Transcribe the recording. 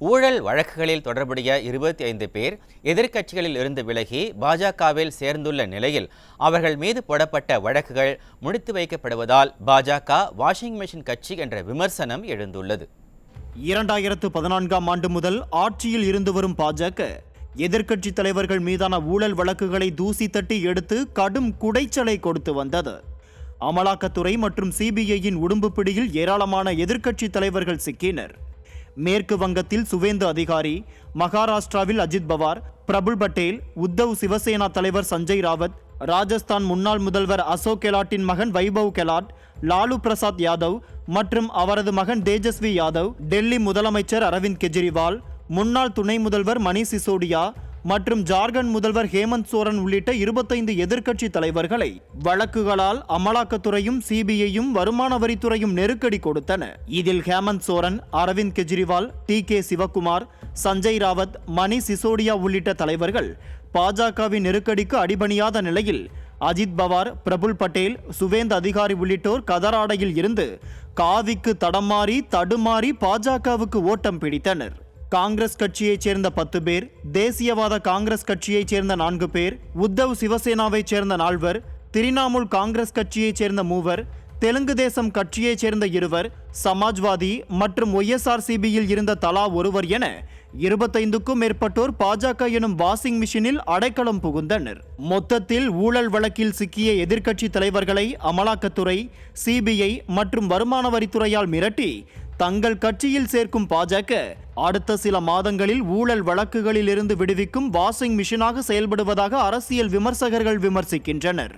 ஊழல் வழக்குகளில் தொடர்புடைய 25 பேர் எதிர்க்கட்சிகளில் இருந்து விலகி பாஜகவில் சேர்ந்துள்ள நிலையில் அவர்கள் மீது போடப்பட்ட வழக்குகள் முடித்து வைக்கப்படுவதால் பாஜக வாஷிங் மெஷின் கட்சி என்ற விமர்சனம் எழுந்துள்ளது. 2014ஆம் ஆண்டு முதல் ஆட்சியில் இருந்து வரும் பாஜக எதிர்க்கட்சி தலைவர்கள் மீதான ஊழல் வழக்குகளை தூசி தட்டி எடுத்து கடும் குடைச்சலை கொடுத்து வந்தது. அமலாக்கத்துறை மற்றும் சிபிஐயின் உடும்பு பிடியில் ஏராளமான எதிர்க்கட்சி தலைவர்கள் சிக்கினர். மேற்கு வங்கத்தில் சுவேந்து அதிகாரி, மகாராஷ்டிராவில் அஜித் பவார், பிரபுல் பட்டேல், உத்தவ் சிவசேனா தலைவர் சஞ்சய் ராவத், ராஜஸ்தான் முன்னாள் முதல்வர் அசோக் கெலாட்டின் மகன் வைபவ் கெலாட், லாலு பிரசாத் யாதவ் மற்றும் அவரது மகன் தேஜஸ்வி யாதவ், டெல்லி முதலமைச்சர் அரவிந்த் கெஜ்ரிவால், முன்னாள் துணை முதல்வர் மணீஷ் சிசோடியா மற்றும் ஜார்க்கண்ட் முதல்வர் ஹேமந்த் சோரன் உள்ளிட்ட 25 எதிர்க்கட்சி தலைவர்களை வழக்குகளால் அமலாக்கத்துறையும் சிபிஐயும் வருமான வரித்துறையும் நெருக்கடி கொடுத்தன. இதில் ஹேமந்த் சோரன், அரவிந்த் கெஜ்ரிவால், டி.கே. சிவகுமார், சஞ்சய் ராவத், மணீஷ் சிசோடியா உள்ளிட்ட தலைவர்கள் பாஜகவின் நெருக்கடிக்கு அடிபணியாத நிலையில் அஜித் பவார், பிரபுல் பட்டேல், சுவேந்து அதிகாரி உள்ளிட்டோர் கதராடையில் இருந்து காவிக்கு தடுமாறி பாஜகவுக்கு ஓட்டம் பிடித்தனர். காங்கிரஸ் கட்சியைச் சேர்ந்த 10 பேர், தேசியவாத காங்கிரஸ் கட்சியைச் சேர்ந்த 4 பேர், உத்தவ் சிவசேனாவைச் சேர்ந்த 4, திரிணாமுல் காங்கிரஸ் கட்சியைச் சேர்ந்த 3, தெலுங்கு தேசம் கட்சியைச் சேர்ந்த 2, சமாஜ்வாதி மற்றும் ஒய்எஸ்ஆர்சிபியில் இருந்த தலா 1 என 25க்கும் மேற்பட்டோர் பாஜக எனும் வாஷிங் மிஷினில் அடைக்கலம் புகுந்தனர். மொத்தத்தில் ஊழல் வழக்கில் சிக்கிய எதிர்க்கட்சி தலைவர்களை அமலாக்கத்துறை, சிபிஐ மற்றும் வருமான வரித்துறையால் மிரட்டி தங்கள் கட்சியில் சேர்க்கும் பாஜக அடுத்த சில மாதங்களில் ஊழல் வழக்குகளில் இருந்து விடுவிக்கும் வாஷிங் மிஷினாக செயல்படுவதாக அரசியல் விமர்சகர்கள் விமர்சிக்கின்றனர்.